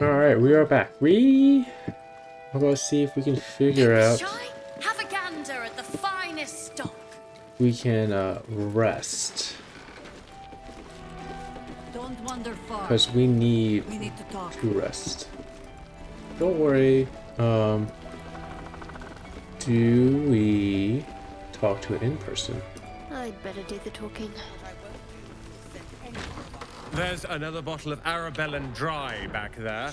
Alright, we are back. I'll go see if we can figure out Have a gander at the finest stock. we can rest. Don't wander far. Because we need to talk. to rest. Don't worry. Do we talk to it in person? I'd better do the talking. There's another bottle of Arabellan Dry back there.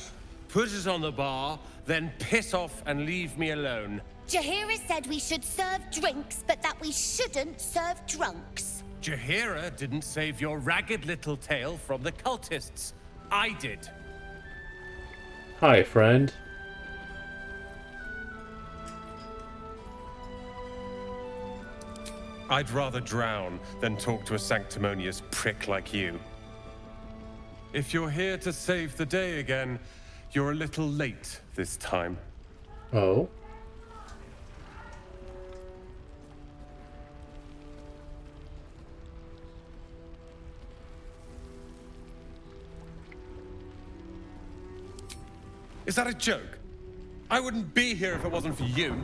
Put it on the bar, then piss off and leave me alone. Jaheira said we should serve drinks, but that we shouldn't serve drunks. Jaheira didn't save your ragged little tail from the cultists. I did. Hi, friend. I'd rather drown than talk to a sanctimonious prick like you. If you're here to save the day again, you're a little late this time. Oh? Is that a joke? I wouldn't be here if it wasn't for you.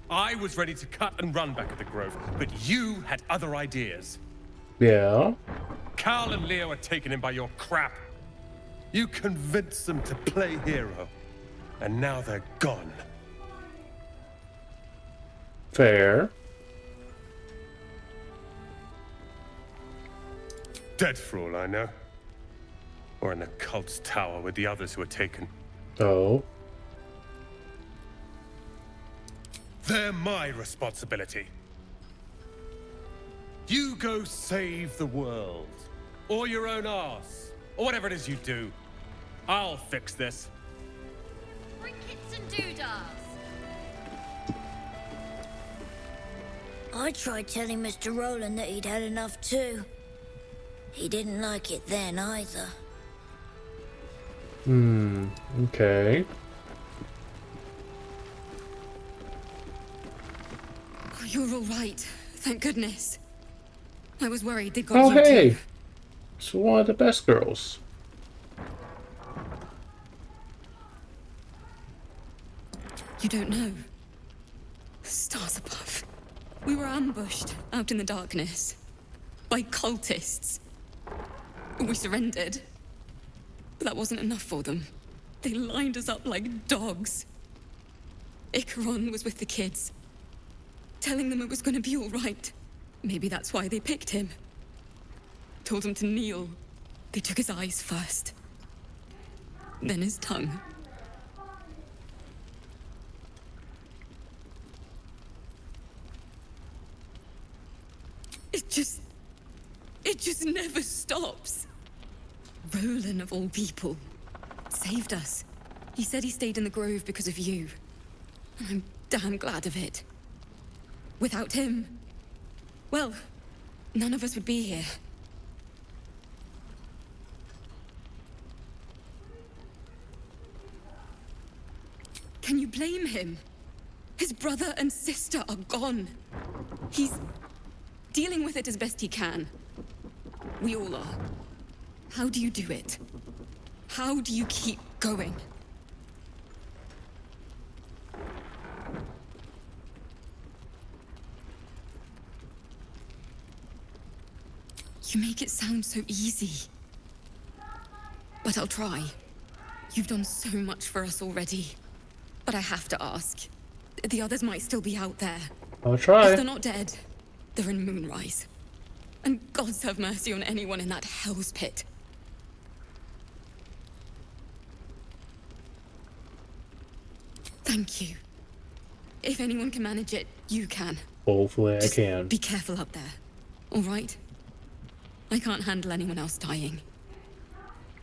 I was ready to cut and run back at the Grove, but you had other ideas. Yeah? Carl and Leo are taken in by your crap. You convinced them to play hero, and now they're gone. Fair. Dead for all I know. Or in the cult's tower with the others who were taken. Oh? They're my responsibility. You go save the world. Or your own arse. Or whatever it is you do. I'll fix this. Trinkets and doodahs. I tried telling Mr. Rowland that he'd had enough too. He didn't like it then either. Okay. Oh, you're all right. Thank goodness. I was worried they'd got Oh, you hey! too. It's one of the best girls. You don't know. Stars above. We were ambushed out in the darkness by cultists. We surrendered. But that wasn't enough for them. They lined us up like dogs. Icaron was with the kids, telling them it was going to be all right. Maybe that's why they picked him. Told him to kneel. They took his eyes first. Then his tongue. It just never stops. Roland, of all people, saved us. He said he stayed in the Grove because of you. And I'm damn glad of it. Without him, well, none of us would be here. Can you blame him? His brother and sister are gone. He's dealing with it as best he can. We all are. How do you do it? How do you keep going? You make it sound so easy. But I'll try. You've done so much for us already. But I have to ask. The others might still be out there. I'll try. If they're not dead, they're in Moonrise. And gods have mercy on anyone in that hell's pit. Thank you. If anyone can manage it, you can. Hopefully Just I can. be careful up there, all right? I can't handle anyone else dying.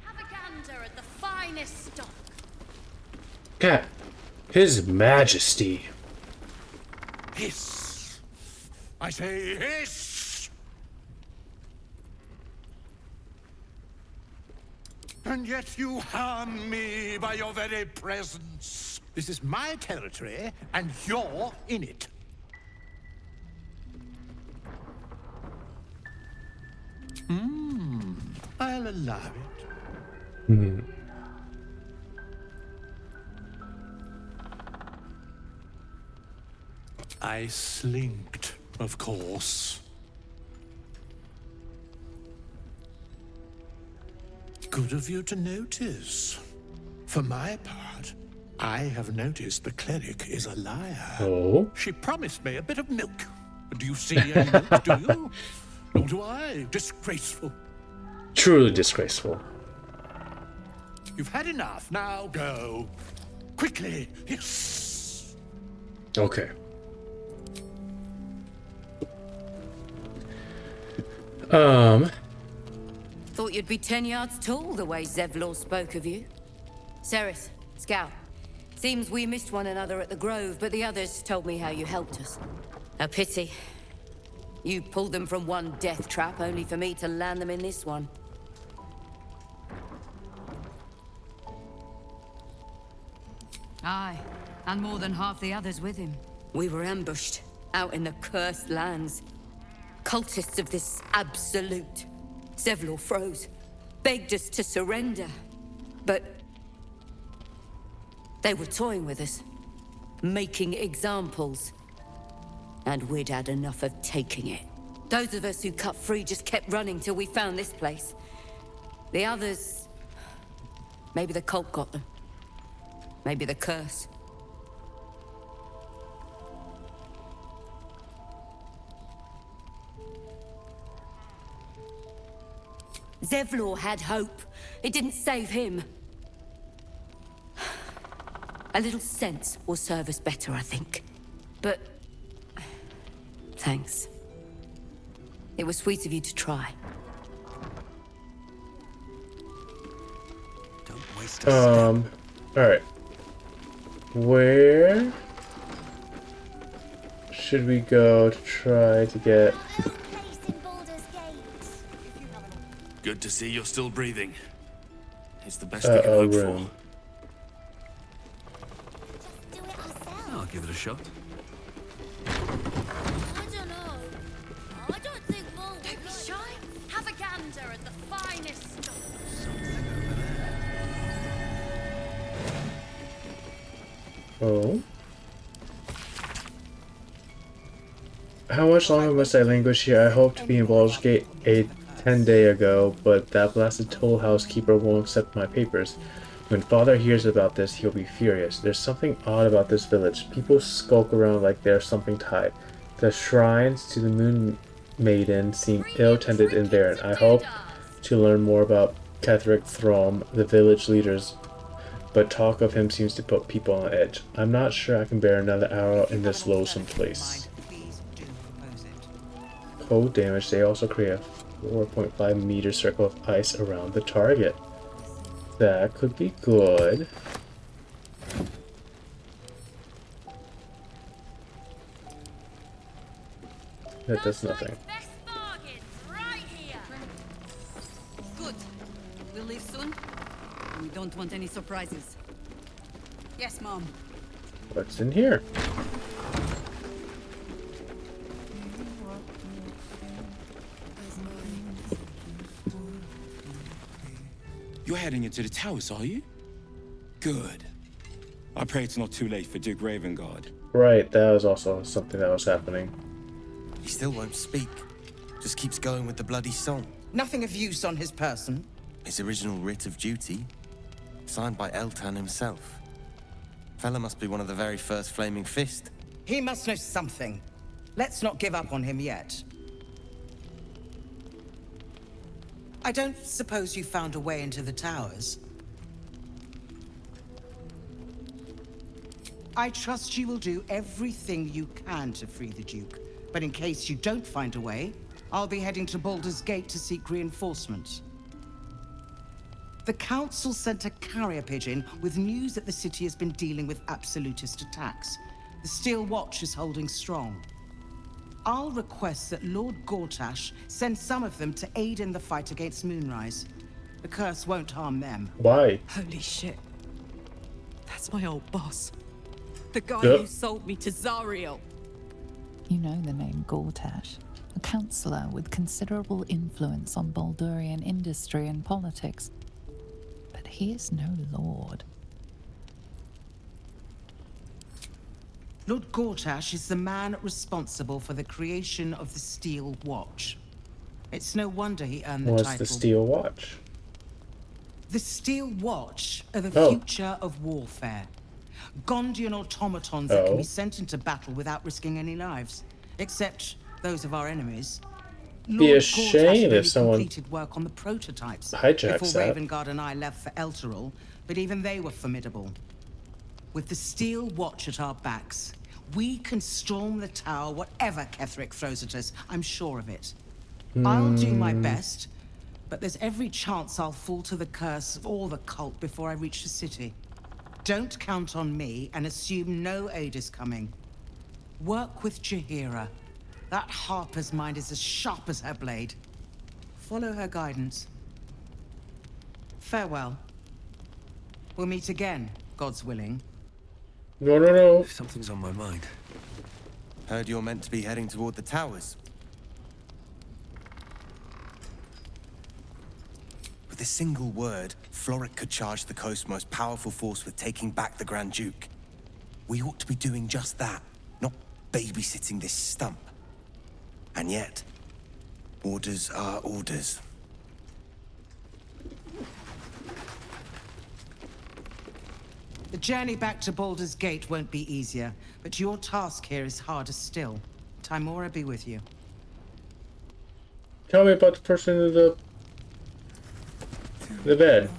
Have a gander at the finest stock. Cat. His Majesty. Hiss! I say hiss! And yet you harm me by your very presence. This is my territory, and you're in it. I'll allow it. Hmm. I slinked, of course. Good of you to notice. For my part, I have noticed the cleric is a liar. Oh. She promised me a bit of milk. Do you see any milk, do you? Nor do I. Disgraceful. Truly disgraceful. You've had enough. Now go. Quickly. Yes. Okay. Thought you'd be 10 yards tall the way Zevlor spoke of you. Ceres, Scout. Seems we missed one another at the Grove, but the others told me how you helped us. A pity. You pulled them from one death trap, only for me to land them in this one. Aye, and more than half the others with him. We were ambushed, out in the cursed lands. Cultists of this absolute. Zevlor froze, begged us to surrender. But they were toying with us, making examples. And we'd had enough of taking it. Those of us who cut free just kept running till we found this place. The others... maybe the cult got them. Maybe the curse. Zevlor had hope. It didn't save him. A little sense will serve us better, I think. But... thanks. It was sweet of you to try. Don't waste a step. Alright. Where should we go to try to get... Good to see you're still breathing. It's the best we can hope room. for. I'll give it a shot. I don't know. I don't think Baldur... Don't be shy. Have a gander at the finest. Oh. How much longer must I languish here? I hope to be in Baldur's Gate 10 days ago, but that blasted toll housekeeper won't accept my papers. When Father hears about this, he'll be furious. There's something odd about this village. People skulk around like there's something tied. The shrines to the Moon Maiden seem ill-tended and barren. I hope to learn more about Ketheric Throm, the village leaders, but talk of him seems to put people on edge. I'm not sure I can bear another hour in this loathsome place. Cold damage. They also create a 4.5 meter circle of ice around the target. That could be good. That does nothing. Best bargains right here. Good. We'll leave soon. We don't want any surprises. Yes, Mom. What's in here? You're heading into the towers, are you? Good. I pray it's not too late for Duke Ravengard. Right, that was also something that was happening. He still won't speak. Just keeps going with the bloody song. Nothing of use on his person. His original writ of duty, signed by Eltan himself. Fella must be one of the very first Flaming Fist. He must know something. Let's not give up on him yet. I don't suppose you found a way into the towers? I trust you will do everything you can to free the Duke. But in case you don't find a way, I'll be heading to Baldur's Gate to seek reinforcements. The Council sent a carrier pigeon with news that the city has been dealing with absolutist attacks. The Steel Watch is holding strong. I'll request that Lord Gortash send some of them to aid in the fight against Moonrise. The curse won't harm them. Why? Holy shit. That's my old boss. The guy Yep. who sold me to Zariel. You know the name Gortash, a councillor with considerable influence on Baldurian industry and politics. But he is no lord. Lord Gortash is the man responsible for the creation of the Steel Watch. It's no wonder he earned the What's title. the Steel Watch? The Steel Watch are the Oh. future of warfare. Gondian automatons that can be Oh. sent into battle without risking any lives. Except those of our enemies. Be Lord a shame Gortash if someone completed work on the prototypes hijacks before that. Ravengard and I left for Elturel, but even they were formidable. With the Steel Watch at our backs, we can storm the tower whatever Ketheric throws at us. I'm sure of it. I'll do my best, but there's every chance I'll fall to the curse or the cult before I reach the city. Don't count on me and assume no aid is coming. Work with Jaheira. That Harper's mind is as sharp as her blade. Follow her guidance. Farewell. We'll meet again, God's willing. No, no, no. Something's on my mind. Heard you're meant to be heading toward the towers. With a single word, Floric could charge the coast's most powerful force with taking back the Grand Duke. We ought to be doing just that, not babysitting this stump. And yet, orders are orders. The journey back to Baldur's Gate won't be easier, but your task here is harder still. Timora be with you. Tell me about the person in the bed.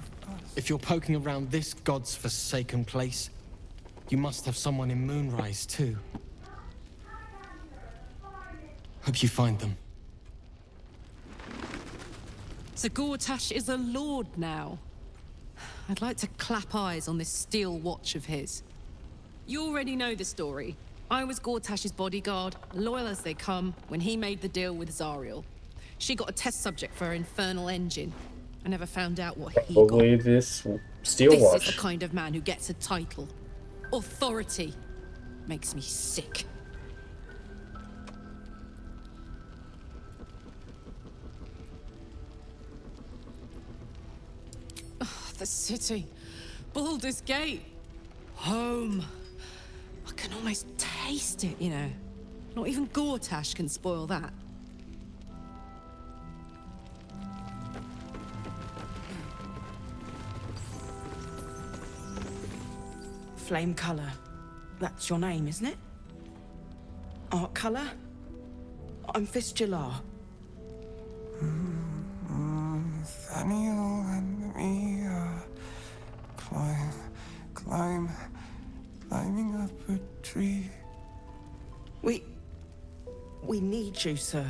If you're poking around this god's forsaken place, you must have someone in Moonrise too. Hope you find them. So Gortash is a lord now. I'd like to clap eyes on this Steel Watch of his. You already know the story. I was Gortash's bodyguard, loyal as they come, when he made the deal with Zariel. She got a test subject for her infernal engine. I never found out what he got. Probably this Steel This Watch. is the kind of man who gets a title. Authority. Makes me sick. Oh, the city. Baldur's Gate. Home. I can almost taste it, you know. Not even Gortash can spoil that. Flame Color. That's your name, isn't it? Art Color? I'm Fistula. Nathaniel and me climbing up a tree. We need you, sir.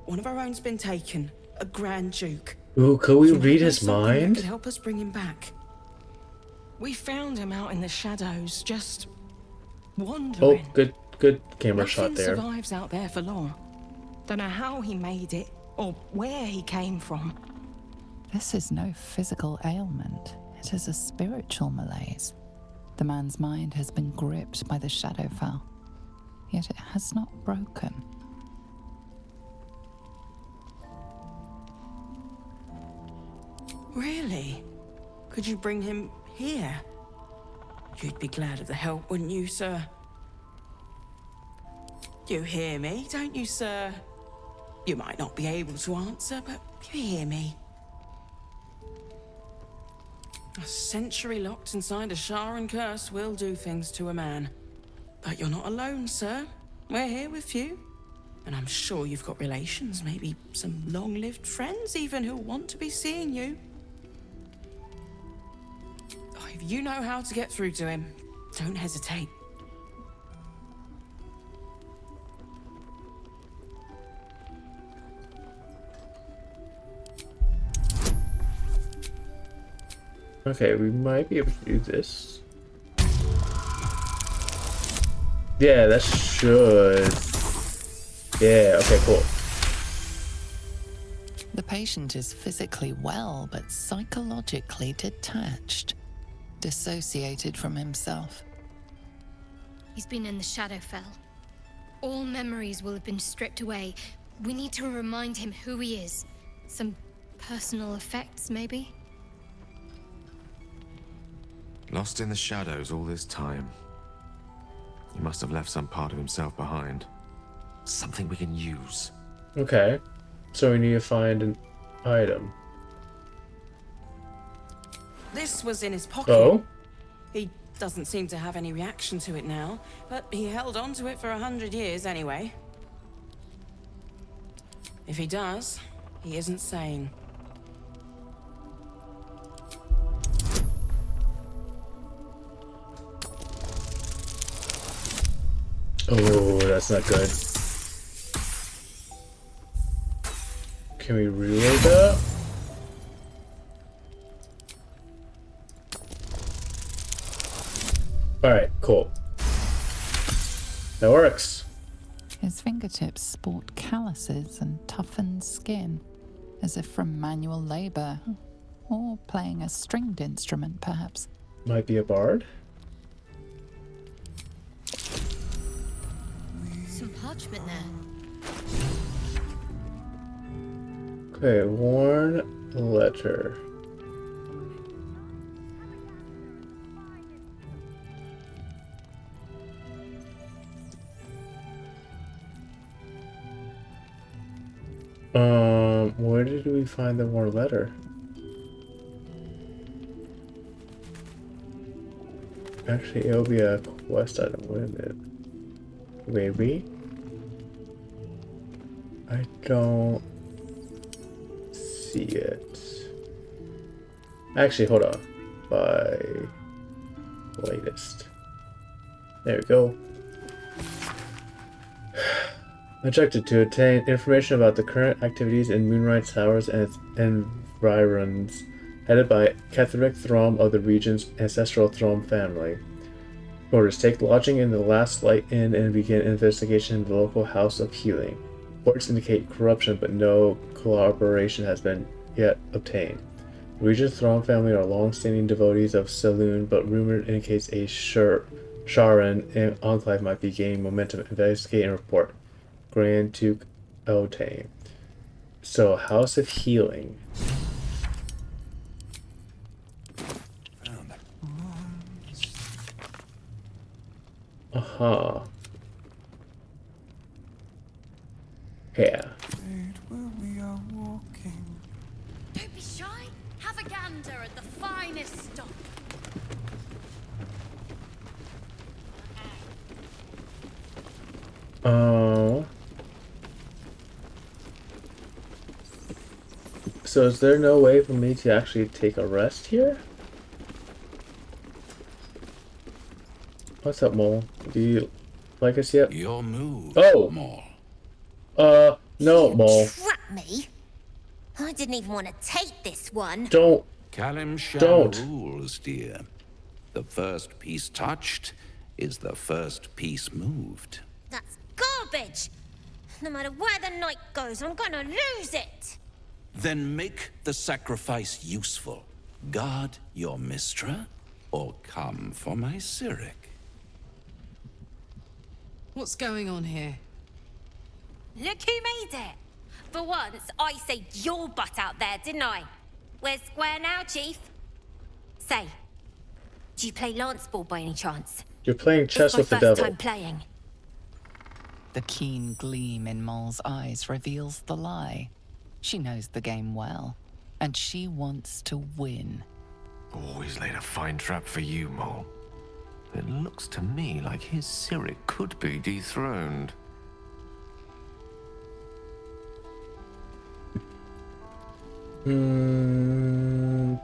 One of our own's been taken. A Grand Duke. Ooh, could we You might read know his something that mind? could help us bring him back. We found him out in the shadows, just wandering. Oh, good camera shot Nothing there. survives out there for long. Don't know how he made it, or where he came from. This is no physical ailment. It is a spiritual malaise. The man's mind has been gripped by the Shadowfell, yet it has not broken. Really? Could you bring him here? You'd be glad of the help, wouldn't you, sir? You hear me, don't you, sir? You might not be able to answer, but you hear me. A century locked inside a Sharan curse will do things to a man. But you're not alone, sir. We're here with you. And I'm sure you've got relations, maybe some long-lived friends even, who want to be seeing you. Oh, if you know how to get through to him, don't hesitate. Okay, we might be able to do this. Yeah, that should. Yeah, okay, cool. The patient is physically well, but psychologically detached, dissociated from himself. He's been in the Shadowfell. All memories will have been stripped away. We need to remind him who he is. Some personal effects, maybe? Lost in the shadows all this time. He must have left some part of himself behind. Something we can use. Okay. So we need to find an item. This was in his pocket. Oh? He doesn't seem to have any reaction to it now, but he held on to it for 100 years anyway. If he does, he isn't sane. Oh, that's not good. Can we reload that? Alright, cool. That works. His fingertips sport calluses and toughened skin, as if from manual labor, or playing a stringed instrument, perhaps. Might be a bard? Some parchment there. Okay, worn letter. Where did we find the worn letter? Actually, it'll be a quest item, wouldn't it? Maybe? I don't see it. Actually, hold on. By latest. There we go. Objective to obtain information about the current activities in Moonrise Towers and its environs, headed by Catherick Throm of the region's ancestral Throm family. Orders: take lodging in the Last Light Inn and begin investigation in the local House of Healing. Reports indicate corruption, but no collaboration has been yet obtained. The region's Throm family are long-standing devotees of Saloon, but rumor indicates a Sharan enclave might be gaining momentum. Investigate and report. Grand Duke Eltane. So, House of Healing. Aha. Yeah. Don't be shy. Have a gander at the finest stock. So is there no way for me to actually take a rest here? What's up, Mole? Do you like us yet? Your move, oh! Mole. No, Mole. Trap me? I didn't even want to take this one. Don't. Kalimshan rules, dear. The first piece touched is the first piece moved. That's garbage. No matter where the night goes, I'm gonna lose it. Then make the sacrifice useful. Guard your Mistra, or come for my Cyric. What's going on here? Look who made it. For once, I saved your butt out there, didn't I? We're square now, Chief. Say, do you play lance ball by any chance? You're playing chess with the It's my devil. first time playing. The keen gleam in Mole's eyes reveals the lie. She knows the game well, and she wants to win. Always laid a fine trap for you, Mole. It looks to me like his Cyric could be dethroned.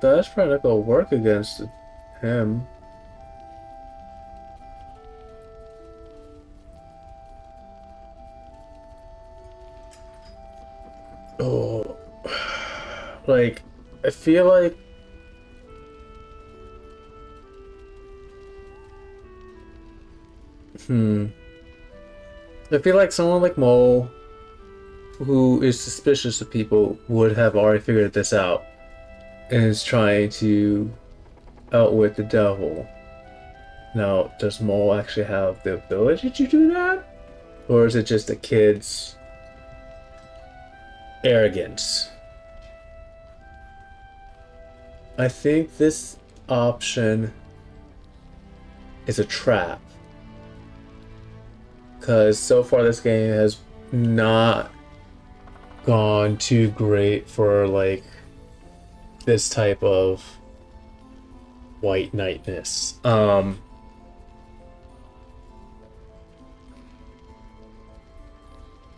That's probably not gonna work against him. Oh, like, I feel like I feel like someone like Mole, who is suspicious of people, would have already figured this out and is trying to outwit the devil. Now, does Mole actually have the ability to do that? Or is it just a kid's arrogance? I think this option is a trap. Because so far this game has not gone too great for like this type of white knightness. But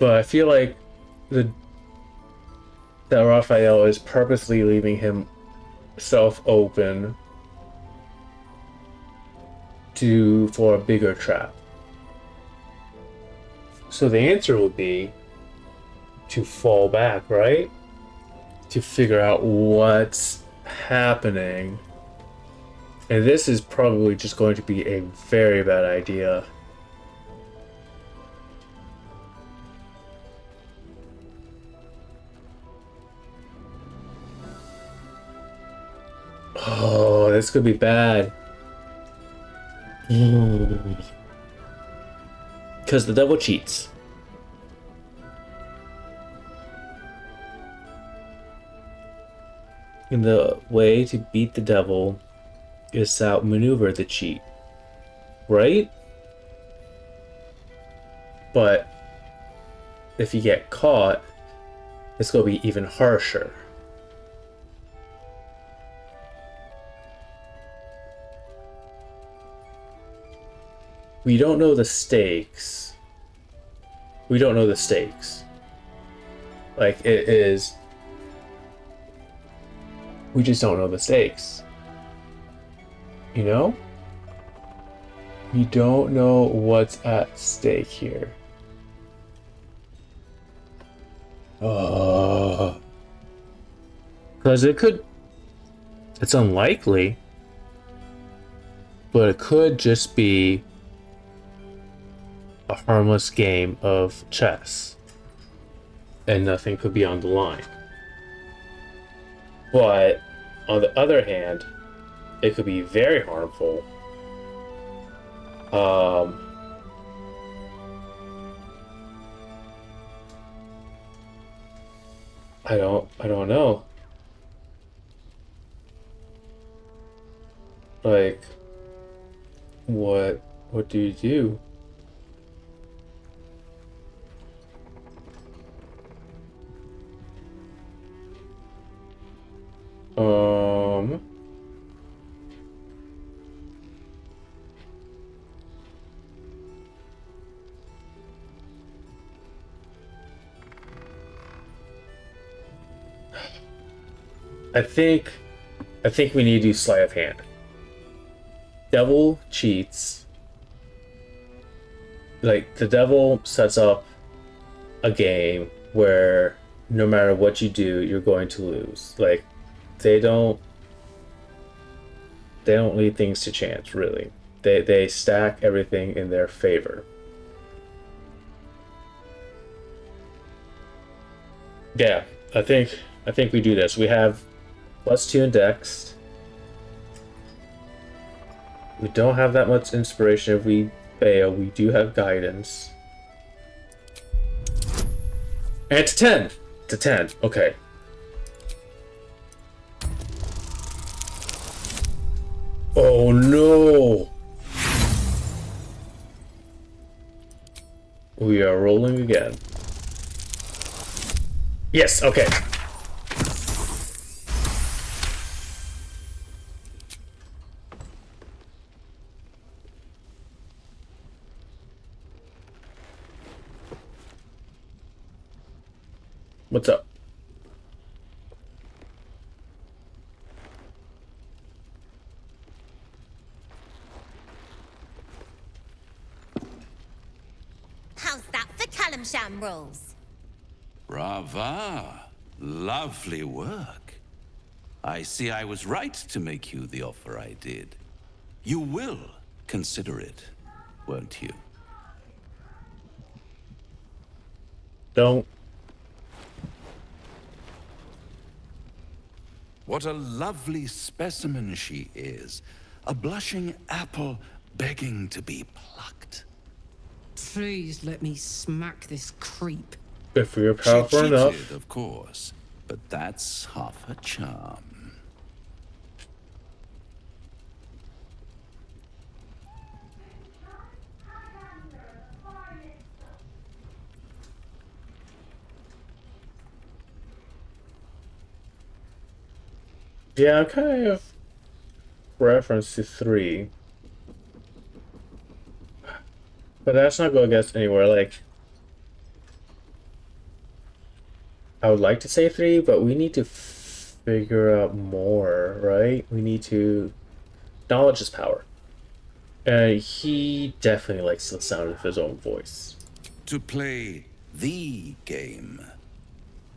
I feel like that Raphael is purposely leaving himself open for a bigger trap. So the answer would be to fall back, right? To figure out what's happening. And this is probably just going to be a very bad idea. Oh, this could be bad. Because the devil cheats. And the way to beat the devil is to outmaneuver the cheat. Right? But if you get caught, it's going to be even harsher. We don't know the stakes. We don't know the stakes. Like, it is... We just don't know the stakes. You know? We don't know what's at stake here. Oh. Because it could... It's unlikely. But it could just be a harmless game of chess. And nothing could be on the line. But, on the other hand, it could be very harmful. I don't know. Like, what do you do? I think we need to do sleight of hand. Devil cheats. Like, the devil sets up a game where no matter what you do, you're going to lose. Like, they don't leave things to chance, really. They stack everything in their favor. Yeah, I think we do this. We have +2 indexed. We don't have that much inspiration. If we fail, we do have guidance. And it's 10! It's a 10. Okay. Oh no! We are rolling again. Yes, okay. What's up? How's that for Kalimsham rules? Brava. Lovely work. I see I was right to make you the offer I did. You will consider it, won't you? Don't. What a lovely specimen she is. A blushing apple begging to be plucked. Please let me smack this creep. If we are She powerful cheated, enough. of course, but that's half her charm. Yeah, I'm kind of reference to 3. But that's not going against anywhere. Like, I would like to say 3, but we need to figure out more, right? We need to... Knowledge is power. And he definitely likes the sound of his own voice. To play the game.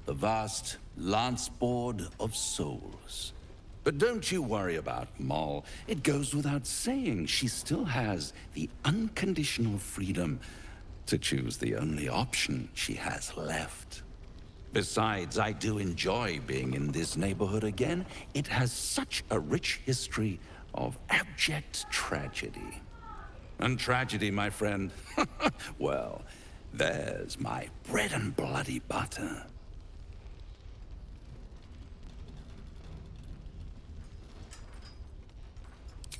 The vast lance board of souls. But don't you worry about Moll. It goes without saying she still has the unconditional freedom to choose the only option she has left. Besides, I do enjoy being in this neighborhood again. It has such a rich history of abject tragedy. And tragedy, my friend, well, there's my bread and bloody butter.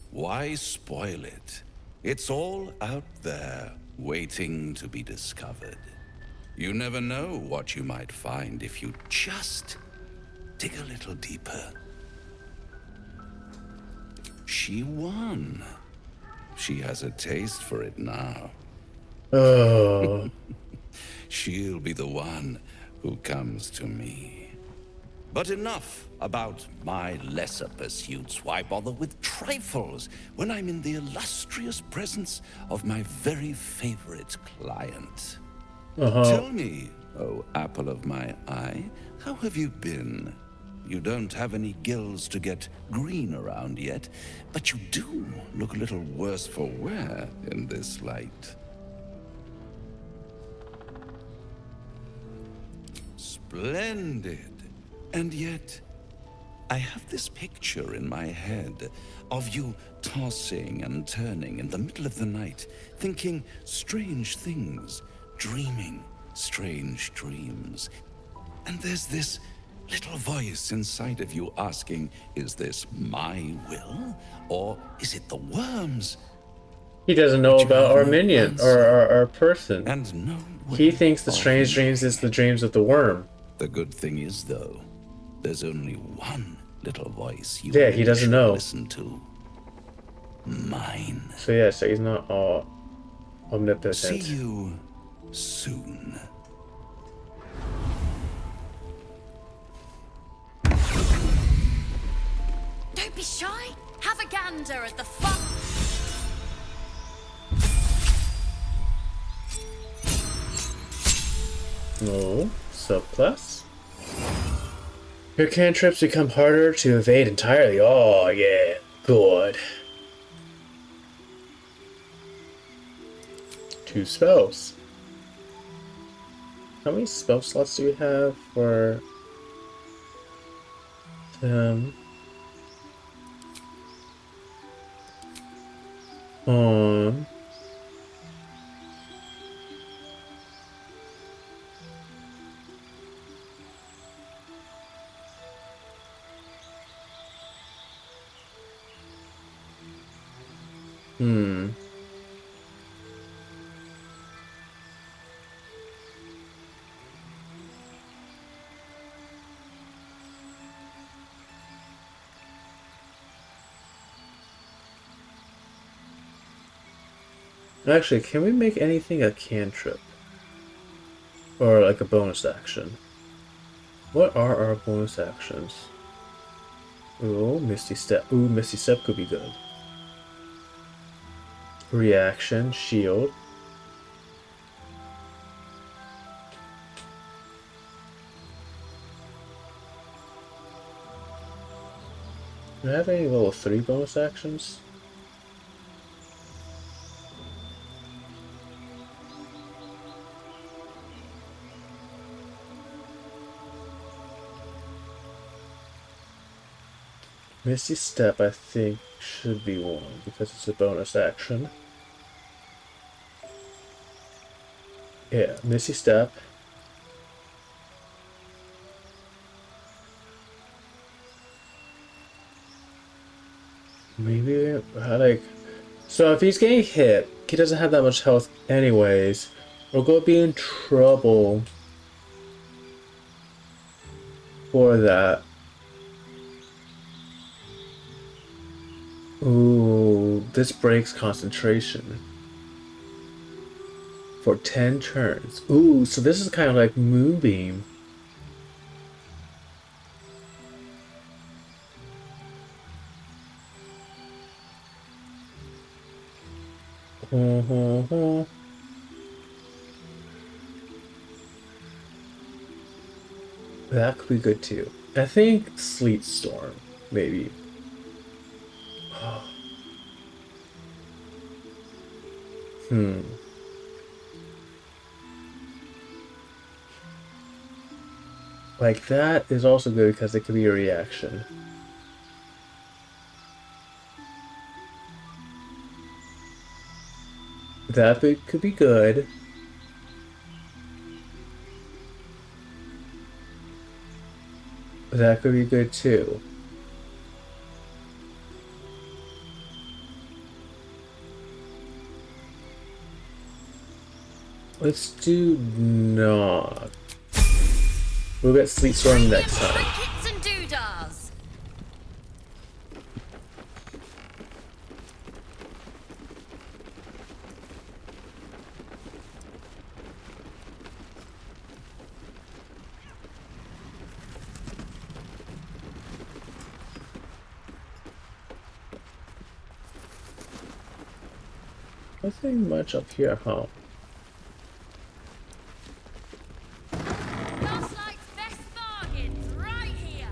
Why spoil it? It's all out there, waiting to be discovered. You never know what you might find if you just dig a little deeper. She won. She has a taste for it now. Oh. She'll be the one who comes to me. But enough about my lesser pursuits. Why bother with trifles when I'm in the illustrious presence of my very favorite client? Tell me, oh apple of my eye, how have you been? You don't have any gills to get green around yet, but you do look a little worse for wear in this light. Splendid. And yet, I have this picture in my head of you tossing and turning in the middle of the night, thinking strange things, dreaming strange dreams. And there's this little voice inside of you asking, is this my will, or is it the worm's? He doesn't know about our minion, or our person. And no he thinks the strange dreams is the dreams of the worm. The good thing is, though, there's only one little voice you he doesn't know. Listen to. Mine. So yeah, so he's not all omnipotent. See you soon. Don't be shy. Have a gander at the fun. No, subclass. Your cantrips become harder to evade entirely. Oh yeah, good. 2 spells. How many spell slots do we have for on Actually, can we make anything a cantrip? Or like a bonus action? What are our bonus actions? Ooh, Misty Step. Ooh, Misty Step could be good. Reaction, shield. Do I have any level 3 bonus actions? Misty Step, I think, should be one, because it's a bonus action. Yeah, Misty Step. Maybe, like... So if he's getting hit, he doesn't have that much health anyways. We're going to be in trouble for that. Ooh, this breaks concentration for 10 turns. Ooh, so this is kind of like Moonbeam. That could be good too. I think Sleet Storm, maybe. Hmm. Like that is also good because it could be a reaction. Could be good. That could be good too. Let's do not. We'll get Sleet Storm next time. Kits and doodahs. Nothing much up here, huh? Gaslight's best bargains right here.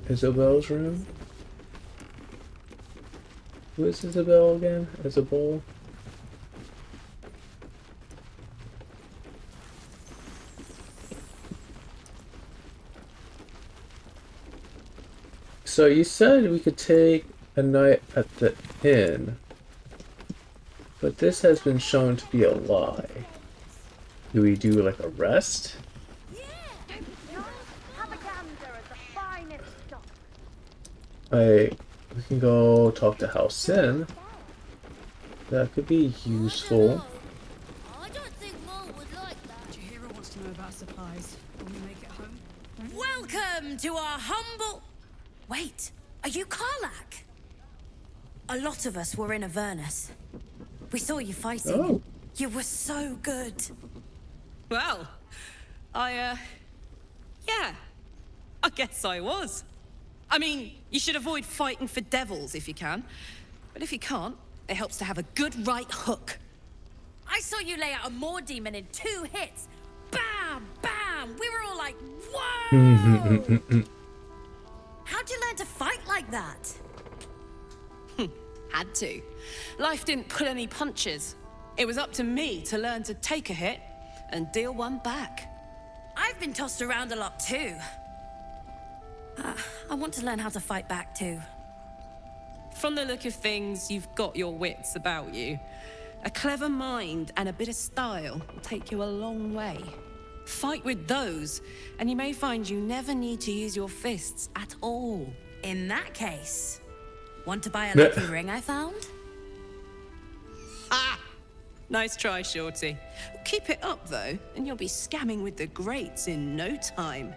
Isabel's room? Who is Isabel again? Isabel? So you said we could take a night at the inn, but this has been shown to be a lie. Do we do like a rest? Have a gander at the finest stock. We can go talk to House Sin. That could be useful. I don't think Mom would like that. Chihiro wants to know about supplies when we make it home. Welcome to our humble... Wait, are you Karlak? A lot of us were in Avernus. We saw you fighting. Oh. You were so good. Well, yeah, I guess I was. I mean, you should avoid fighting for devils if you can. But if you can't, it helps to have a good right hook. I saw you lay out a Moor demon in 2 hits. Bam, bam. We were all like, whoa! How'd you learn to fight like that? Had to. Life didn't pull any punches. It was up to me to learn to take a hit and deal one back. I've been tossed around a lot too. I want to learn how to fight back too. From the look of things, you've got your wits about you. A clever mind and a bit of style will take you a long way. Fight with those, and you may find you never need to use your fists at all. In that case, want to buy a lucky ring I found? Ha! Nice try, Shorty. Keep it up, though, and you'll be scamming with the greats in no time.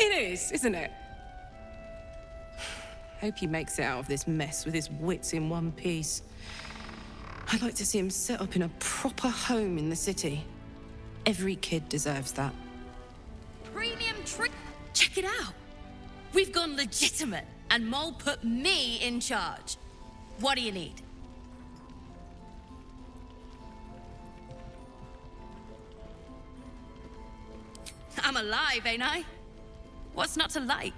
It is, isn't it? Hope he makes it out of this mess with his wits in one piece. I'd like to see him set up in a proper home in the city. Every kid deserves that. Premium trick. Check it out. We've gone legitimate, and Mole put me in charge. What do you need? I'm alive, ain't I? What's not to like?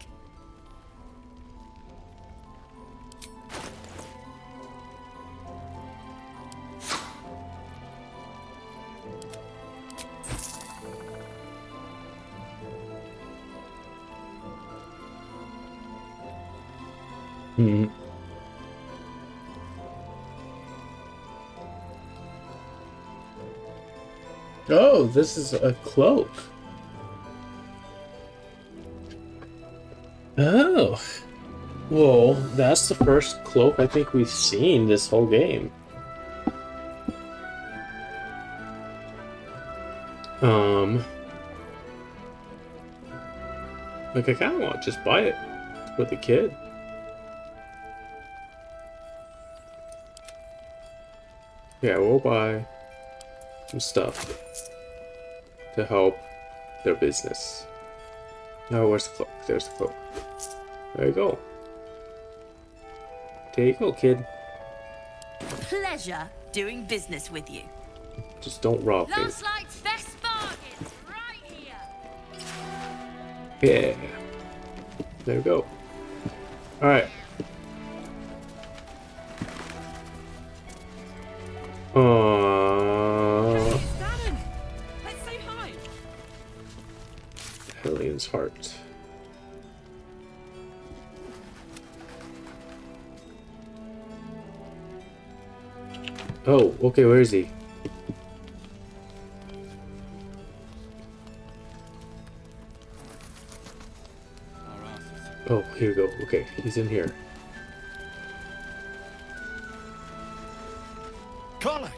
Oh, this is a cloak. Oh. Well, that's the first cloak I think we've seen this whole game. Like, I kind of want to just buy it with the kid. Yeah, we'll buy some stuff to help their business. Oh, where's the cloak? There's the cloak. There you go. There you go, kid. Pleasure doing business with you. Just don't rob me. Last night's best bargains right here. Yeah. There we go. Alright. Let's say hi. Helion's heart. Oh, okay, where is he? Oh, here we go. Okay, he's in here. Karlach!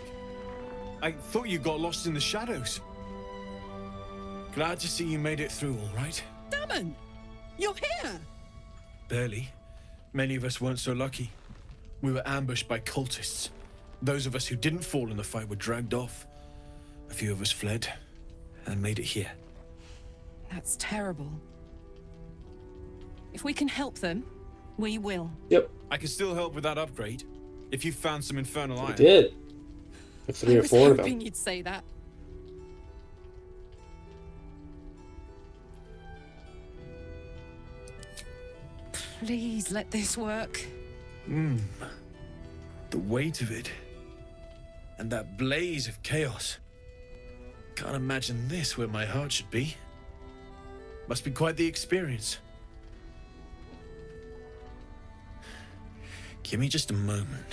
I thought you got lost in the shadows. Glad to see you made it through all right. Damon, you're here. Barely. Many of us weren't so lucky. We were ambushed by cultists. Those of us who didn't fall in the fight were dragged off. A few of us fled and made it here. That's terrible. If we can help them, we will. Yep. I can still help with that upgrade. If you found some infernal iron. I did. Like 3 or 4 of I was them. hoping you'd say that. Please let this work. The weight of it. And that blaze of chaos. Can't imagine this where my heart should be. Must be quite the experience. Give me just a moment.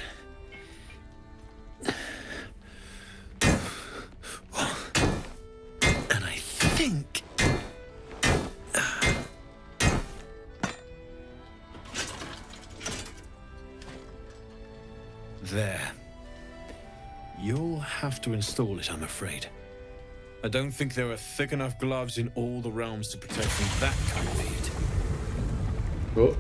And I think... There. You'll have to install it, I'm afraid. I don't think there are thick enough gloves in all the realms to protect from that kind of heat. Oh.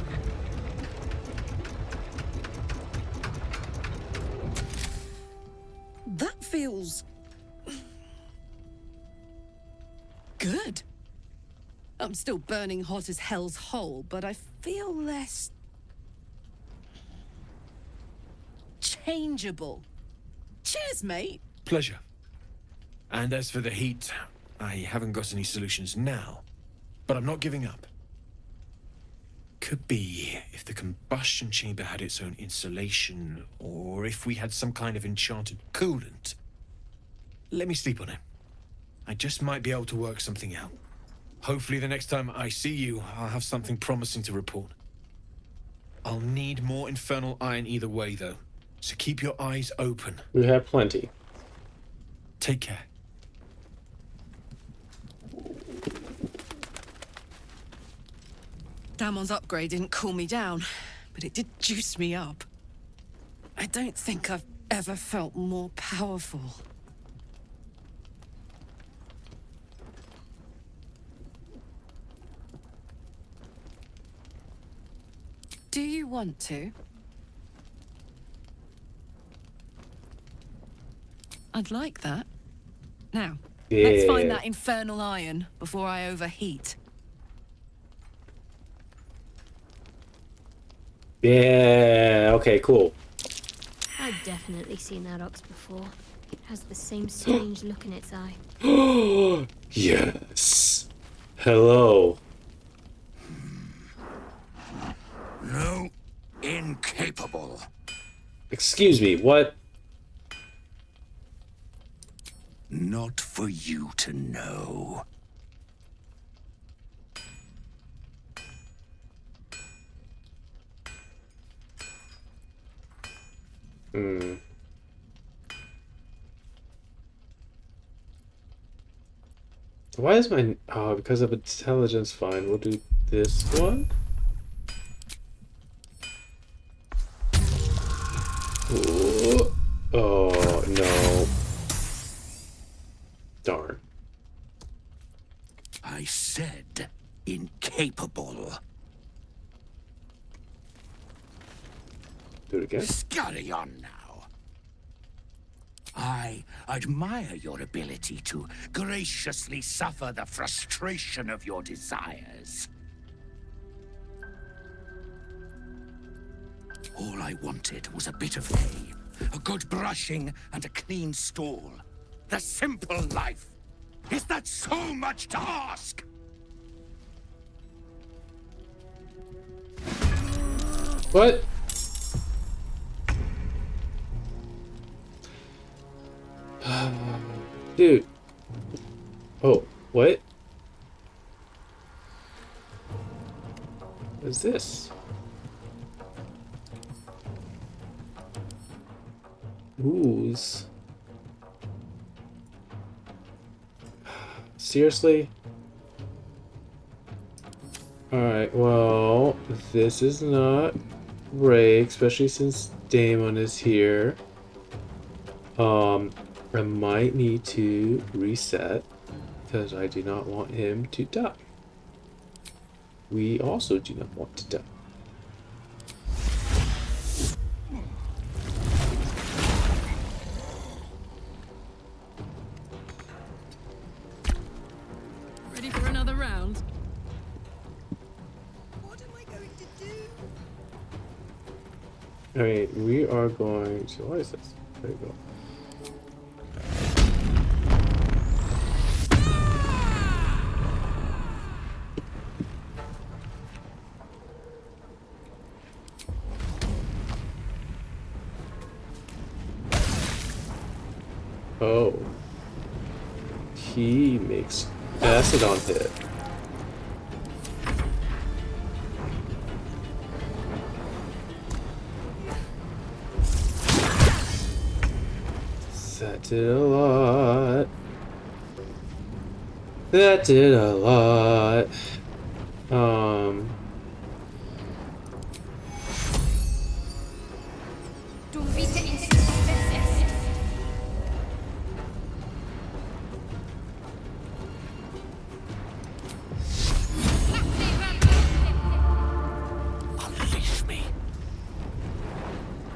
That feels... good. I'm still burning hot as hell's hole, but I feel less... changeable. Cheers, mate. Pleasure. And as for the heat, I haven't got any solutions now, but I'm not giving up. Could be if the combustion chamber had its own insulation, or if we had some kind of enchanted coolant. Let me sleep on it. I just might be able to work something out. Hopefully the next time I see you, I'll have something promising to report. I'll need more infernal iron either way, though, so keep your eyes open. We have plenty. Take care. Damon's upgrade didn't cool me down, but it did juice me up. I don't think I've ever felt more powerful. Do you want to? I'd like that. Now, let's find that infernal iron before I overheat. Yeah, okay, cool. I've definitely seen that ox before. It has the same strange look in its eye. Yes. Hello. No, incapable. Excuse me, what? Not for you to know. Why is my... Oh, because of intelligence, fine. We'll do this one. Ooh. Oh, no. Darn. I said incapable. Do it again. Scurry on now. I admire your ability to graciously suffer the frustration of your desires. All I wanted was a bit of hay, a good brushing, and a clean stall. The simple life. Is that so much to ask? What? Dude. Oh, what? What is this? Ooze. Seriously? Alright, well, this is not great, especially since Damon is here. I might need to reset because I do not want him to die. We also do not want to die. Ready for another round? What am I going to do? Alright, we are going to... What is this? There you go. Oh. He makes acid on hit. That did a lot. That did a lot. Unleash me.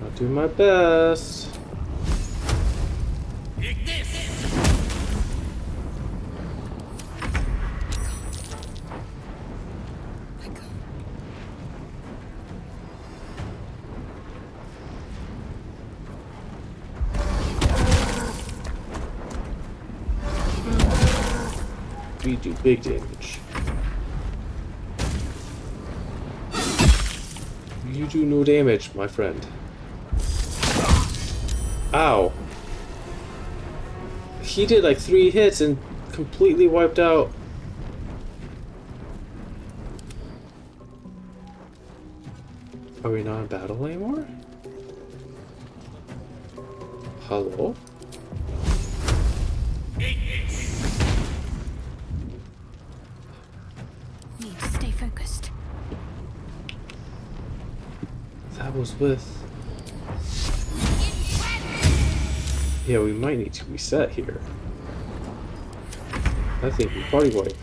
I'll do my best. We do big damage. You do no damage, my friend. Ow. He did like 3 hits and completely wiped out. Are we not in battle anymore? Hello? Need to stay focused. That was with... Yeah, we might need to reset here. I think we party wipe.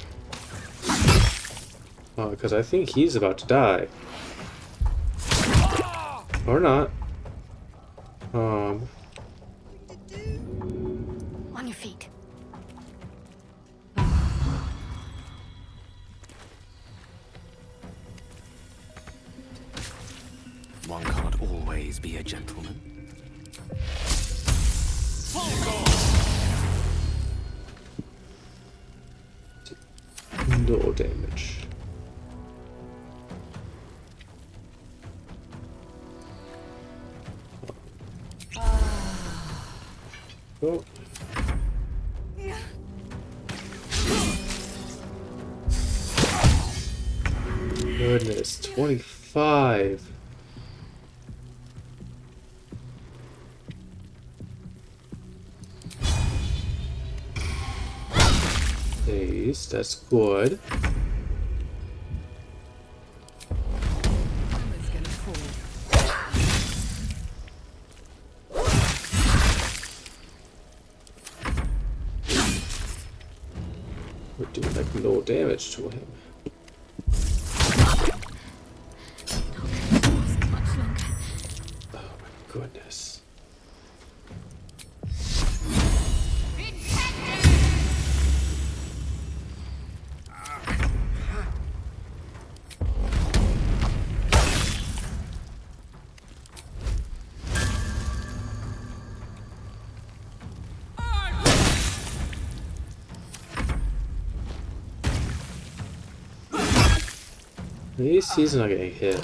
Because I think he's about to die. Or not. On your feet. One can't always be a gentleman. No damage. Oh. Goodness, 25. Days, that's good. We're doing like no damage to him. Much longer. Oh my goodness. At least he's not getting hit.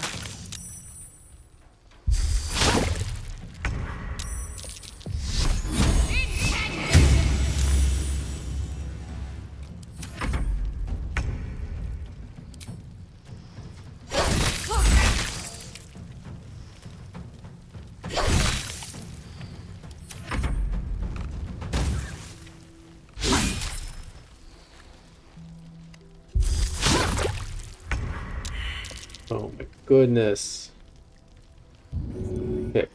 Oh my goodness. Okay.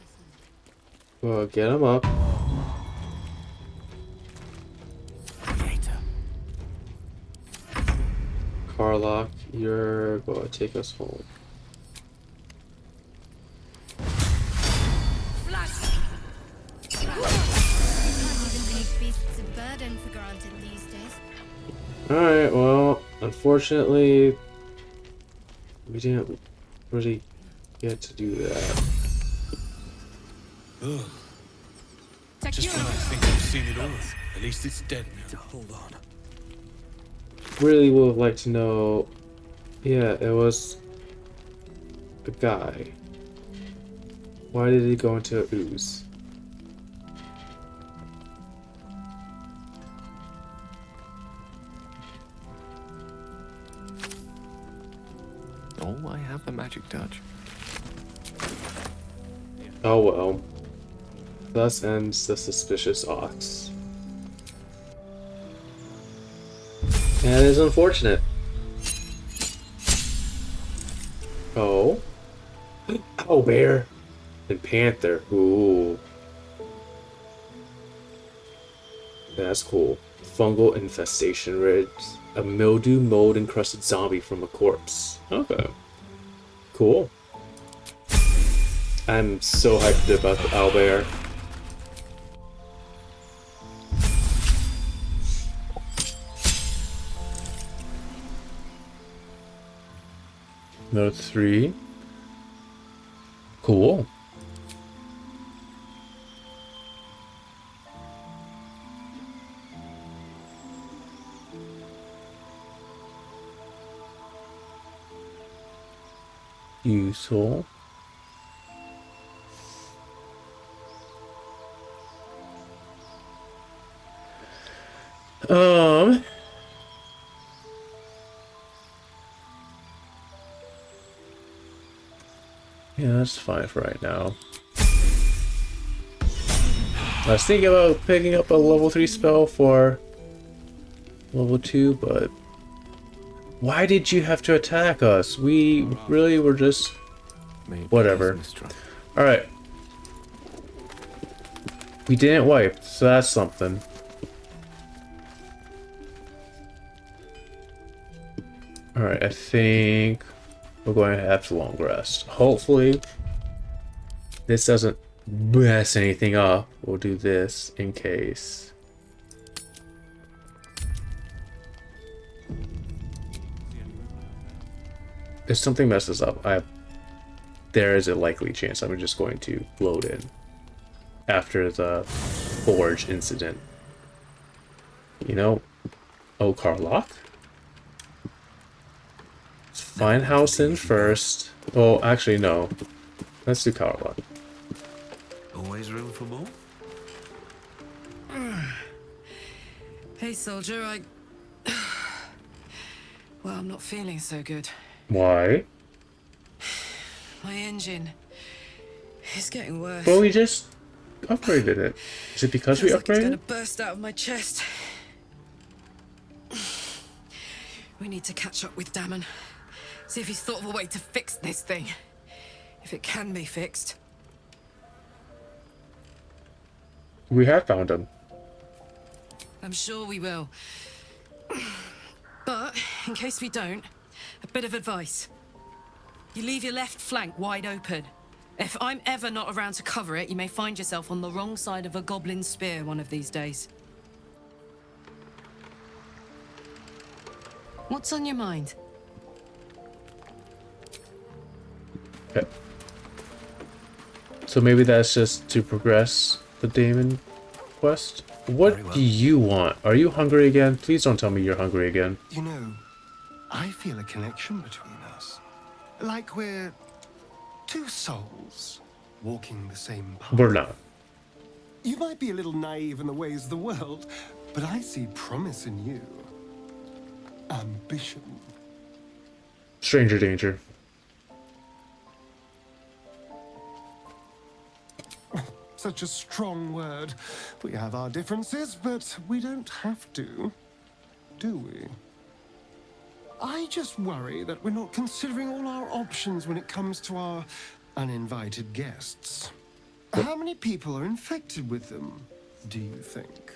Well, get him up. Carlock, you're going to take us home. Beasts of burden for granted these days. Alright, well, unfortunately, we didn't really get to do that. Ugh. Just when I think I've seen it all, at least it's dead now. Hold on. Really would have liked to know. Yeah, it was a guy. Why did he go into a ooze? Oh, I have the magic touch. Oh well. Thus ends the suspicious ox. And it is unfortunate. Oh. Owlbear and panther. Ooh. That's cool. Fungal infestation ridge. A mildew mold encrusted zombie from a corpse. Okay. Cool. I'm so hyped about the owlbear. Note 3. Cool. Useful. Yeah, that's fine for right now. I was thinking about picking up a level 3 spell for level 2, but why did you have to attack us? We really were just whatever. Alright. We didn't wipe, so that's something. Alright, I think we're going to have to long rest. Hopefully, this doesn't mess anything up. We'll do this in case. If something messes up, there is a likely chance I'm just going to load in after the forge incident. You know, oh, Carlock? Find house in first. Oh, actually, no. Let's do Carlock. Always room for more? Hey, soldier, well, I'm not feeling so good. Why? My engine is getting worse. Well, we just upgraded it. Is it because we Feels like it's upgraded? gonna burst out of my chest. We need to catch up with Damon. See if he's thought of a way to fix this thing. If it can be fixed. We have found him. I'm sure we will. But, in case we don't, a bit of advice. You leave your left flank wide open. If I'm ever not around to cover it, you may find yourself on the wrong side of a goblin spear one of these days. What's on your mind? Okay. So maybe that's just to progress the Damon quest. What do you want? Are you hungry again? Please don't tell me you're hungry again. You know, I feel a connection between us. Like we're two souls walking the same path. We're not. You might be a little naive in the ways of the world, but I see promise in you. Ambition. Stranger danger. Such a strong word. We have our differences, but we don't have to, do we? I just worry that we're not considering all our options when it comes to our uninvited guests. How many people are infected with them, do you think?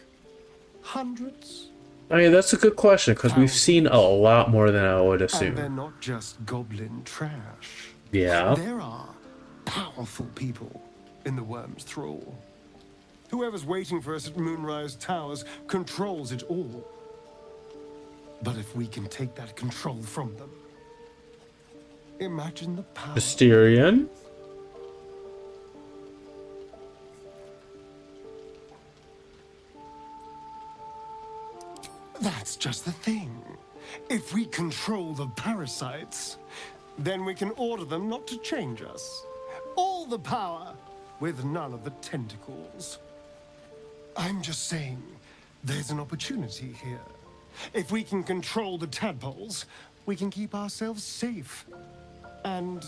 Hundreds? I mean, that's a good question, because we've seen a lot more than I would And they're assume. not just goblin trash. Yeah. There are powerful people in the worm's thrall. Whoever's waiting for us at Moonrise Towers controls it all. But if we can take that control from them, imagine the power. Mysterian? That's just the thing. If we control the parasites, then we can order them not to change us. All the power, with none of the tentacles. I'm just saying, there's an opportunity here. If we can control the tadpoles, we can keep ourselves safe and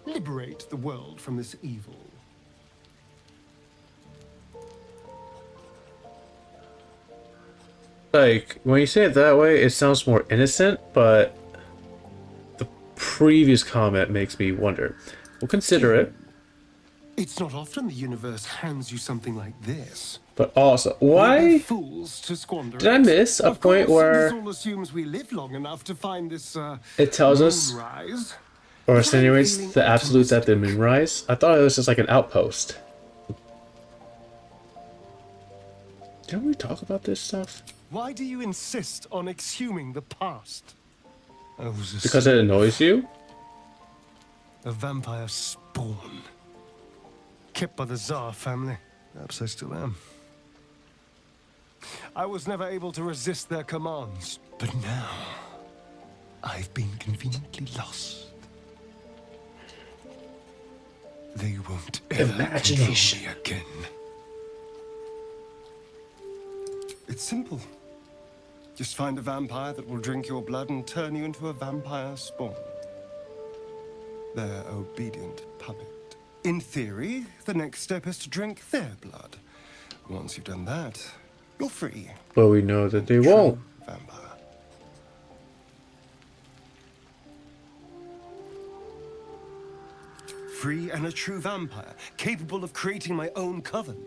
liberate the world from this evil. Like, when you say it that way, it sounds more innocent, but the previous comment makes me wonder. We'll consider it. It's not often the universe hands you something like this. But also, We'd be why fools to squander did I it. miss a Of point course, where this all assumes we live long enough to find this it tells us moonrise. or insinuates the absolutes at the moonrise? I thought it was just like an outpost. Didn't we talk about this stuff? Why do you insist on exhuming the past? I was a Because it annoys you? A vampire spawn. Kept by the Tsar family. Perhaps I still am. I was never able to resist their commands. But now, I've been conveniently lost. They won't ever Imagination. control me again. It's simple. Just find a vampire that will drink your blood and turn you into a vampire spawn. Their obedient puppet. In theory, the next step is to drink their blood. Once you've done that, you're free. But we know that they won't. Vampire. Free and a true vampire, capable of creating my own coven.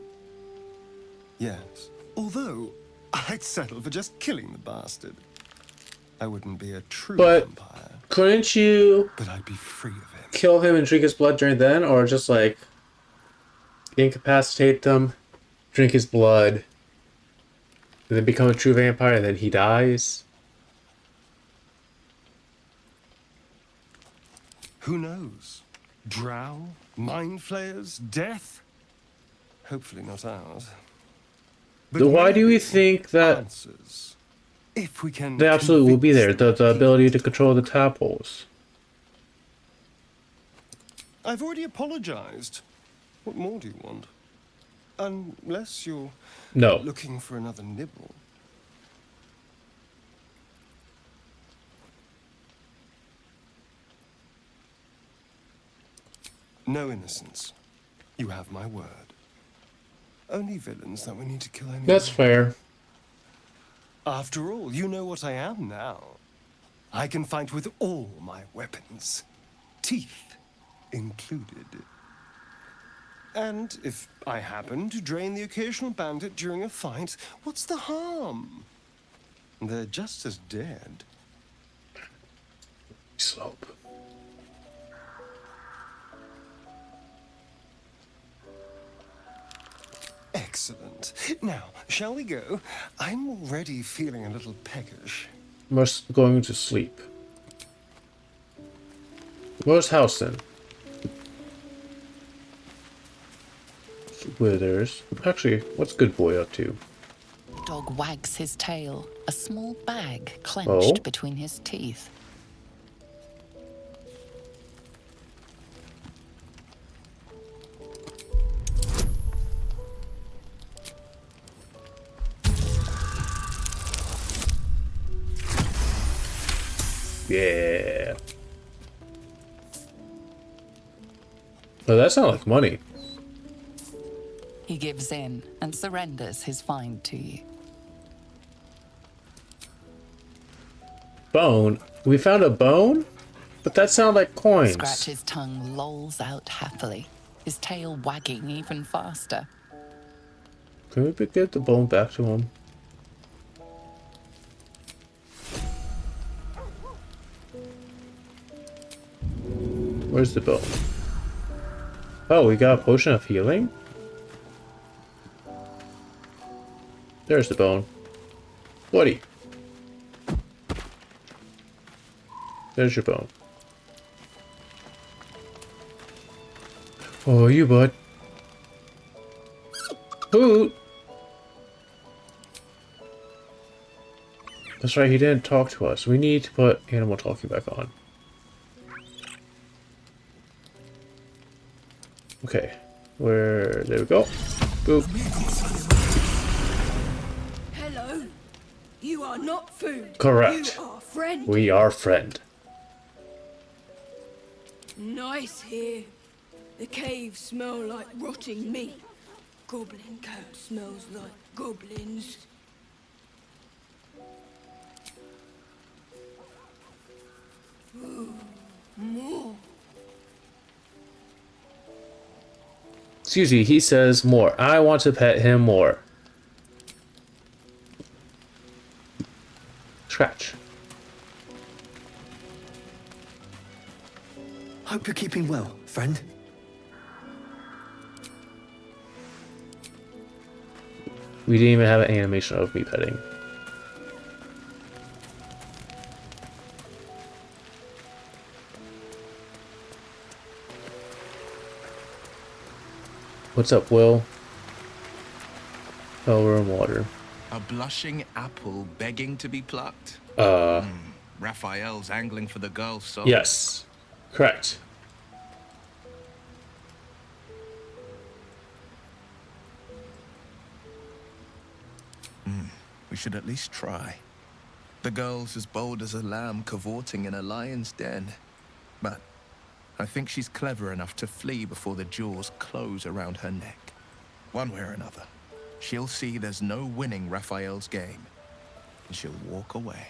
Yes. Although, I'd settle for just killing the bastard. I wouldn't be a true vampire. Couldn't you But I'd be free of it. kill him and drink his blood during then? Or just like incapacitate them, drink his blood, and then become a true vampire and then he dies? Who knows? Drow? Mind flayers? Death? Hopefully not ours. Then why do we think that If we can the absolute will be there? The ability to control the tadpoles. I've already apologized. What more do you want? Unless you're No. looking for another nibble. No innocence. You have my word. Only villains that we need to kill anyway. That's fair. After all, you know what I am now. I can fight with all my weapons. Teeth included. And if I happen to drain the occasional bandit during a fight, what's the harm? They're just as dead. Slope. want. Now, shall we go? I'm already feeling a little peckish. We're going to sleep. Where's Halsin? Withers. Actually, what's Good Boy up to? Dog wags his tail, a small bag clenched Oh? between his teeth. Yeah. Oh, that sounds like money. He gives in and surrenders his find to you. Bone? We found a bone? But that sounds like coins. Scratch's tongue lolls out happily, his tail wagging even faster. Can we get the bone back to him? Where's the bone? Oh, we got a potion of healing? There's the bone. Woody. There's your bone. Oh, you bud. Hoot! That's right, he didn't talk to us. We need to put animal talking back on. Okay. There we go. Boop. Hello. You are not food. Correct. You are friend. We are friend. Nice here. The caves smell like rotting meat. Goblin coat smells like goblins. Ooh, more. Excuse me, he says more. I want to pet him more. Scratch. Hope you're keeping well, friend. We didn't even have an animation of me petting. What's up, Will? Oh, we're in water. A blushing apple begging to be plucked? Raphael's angling for the girl's soul. Yes. Correct. We should at least try. The girl's as bold as a lamb cavorting in a lion's den. But I think she's clever enough to flee before the jaws close around her neck. One way or another, she'll see there's no winning Raphael's game, and she'll walk away.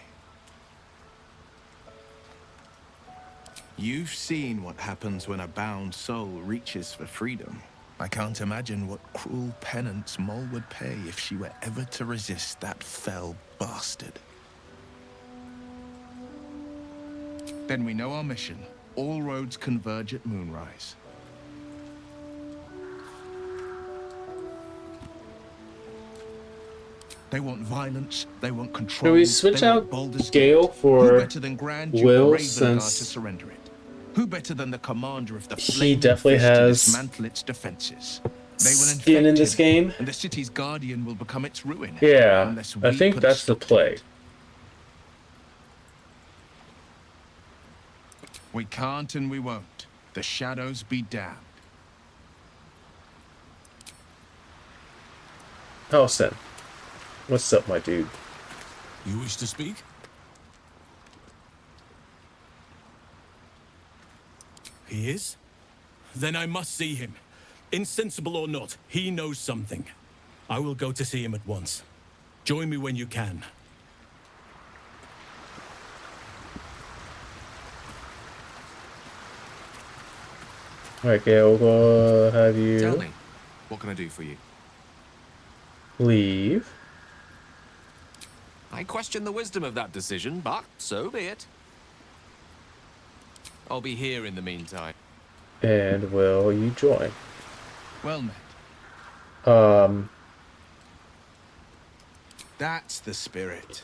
You've seen what happens when a bound soul reaches for freedom. I can't imagine what cruel penance Mole would pay if she were ever to resist that fell bastard. Then we know our mission. All roads converge at moonrise. They want violence, they want control. Can we switch out Gale for Will, since Who better than the commander of the he definitely has dismantle its defenses? They will skin in this game? and the city's guardian will become its ruin. Yeah, unless I we think put a that's the stop to play. it. We can't and we won't. The shadows be damned. Halsin. What's up, my dude? You wish to speak? He is? Then I must see him. Insensible or not, he knows something. I will go to see him at once. Join me when you can. Alright, Gale, we'll have you Tell me, what can I do for you? leave. I question the wisdom of that decision, but so be it. I'll be here in the meantime. And will you join? Well met. That's the spirit.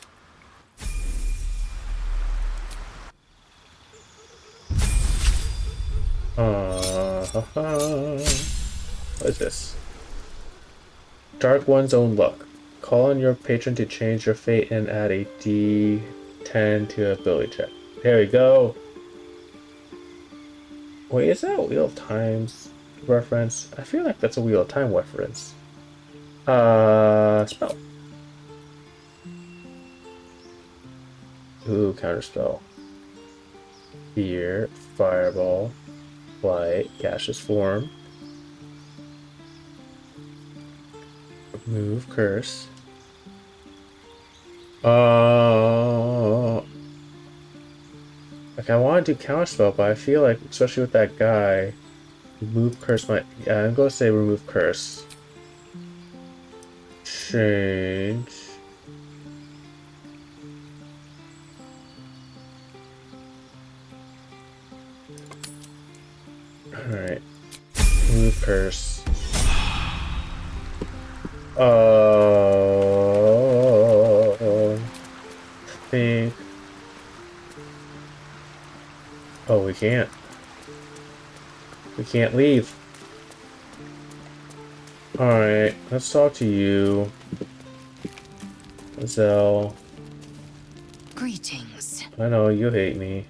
What is this? Dark One's Own Luck. Call on your patron to change your fate and add a D10 to ability check. There we go. Wait, is that a Wheel of Time's reference? I feel like that's a Wheel of Time reference. Spell. Ooh, counterspell. Fear, Fireball, Flight, Gaseous Form. Move, Curse. Like I want to do counterspell, but I feel like, especially with that guy, remove curse might. Yeah, I'm gonna say remove curse. Change. All right. Remove curse. Think. Oh, we can't. We can't leave. Alright, let's talk to you. Zell. Greetings. I know, you hate me.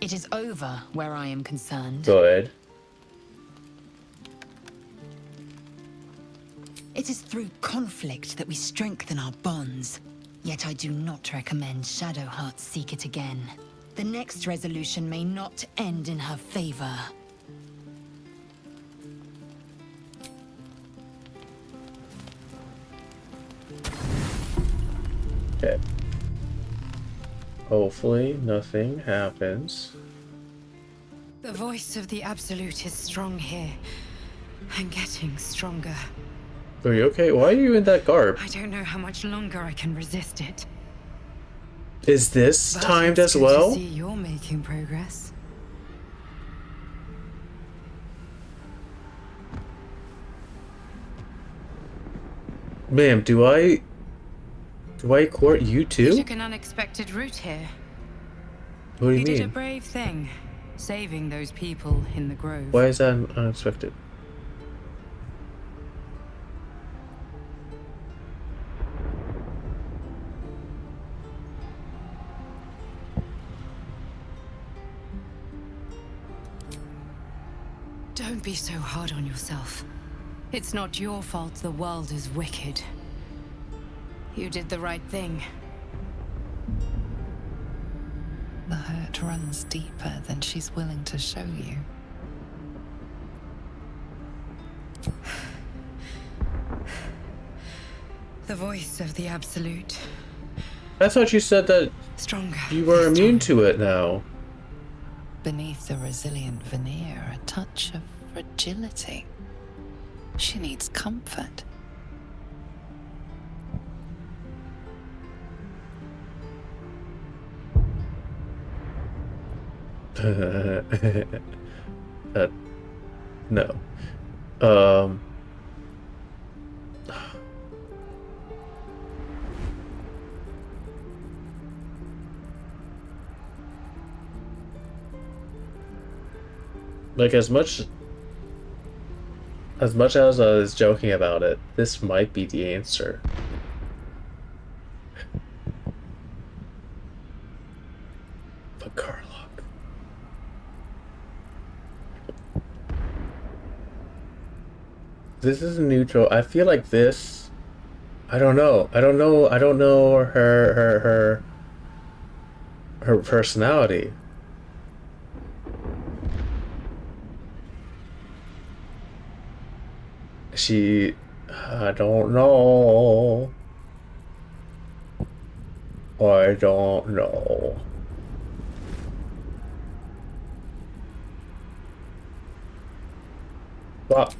It is over where I am concerned. Good. It is through conflict that we strengthen our bonds. Yet I do not recommend Shadowheart seek it again. The next resolution may not end in her favor. Okay. Hopefully nothing happens. The voice of the Absolute is strong here, and getting stronger. Are you okay? Why are you in that garb? I don't know how much longer I can resist it. Is this But timed it's as good well? to see you're making progress. Ma'am, do I court you You too? took an unexpected route here. What do you did a mean? brave thing, saving those people in the grove. Why is that unexpected? Don't be so hard on yourself. It's not your fault the world is wicked. You did the right thing. The hurt runs deeper than she's willing to show you. The voice of the Absolute. I thought you said that Stronger. you were immune to it now. Beneath the resilient veneer, a touch of fragility. She needs comfort. No. Like as much as I was joking about it, this might be the answer. But Carlock. This is neutral. I feel like this. I don't know. I don't know her personality. I don't know. I don't know. But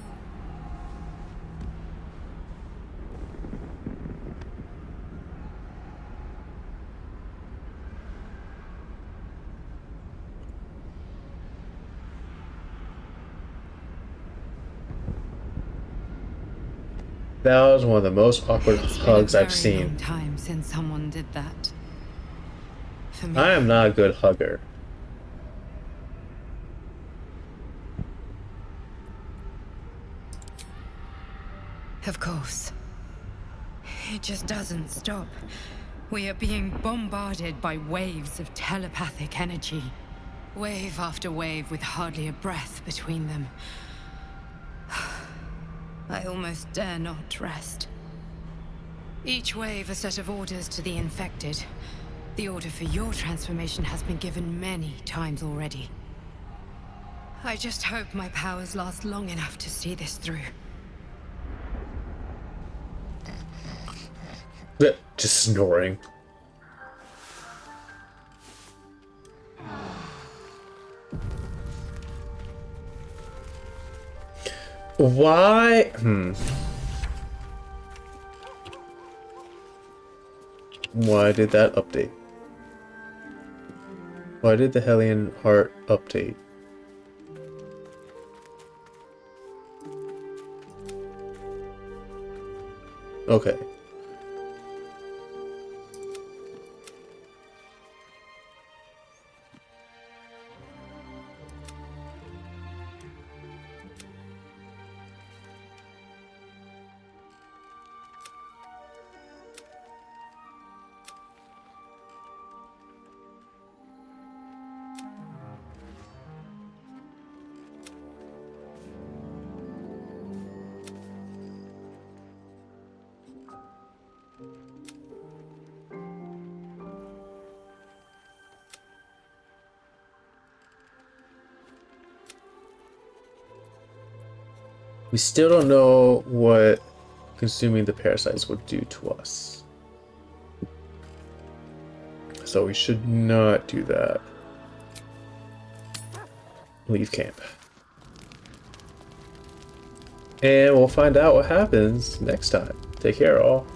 That was one of the most awkward hugs I've Very seen. long time since someone did that. For me. I am not a good hugger. Of course. It just doesn't stop. We are being bombarded by waves of telepathic energy. Wave after wave with hardly a breath between them. I almost dare not rest. Each wave a set of orders to the infected. The order for your transformation has been given many times already. I just hope my powers last long enough to see this through. Just snoring. Why? Why did that update? Why did the Hellion Heart update? Okay. We still don't know what consuming the parasites would do to us. So we should not do that. Leave camp. And we'll find out what happens next time. Take care, all.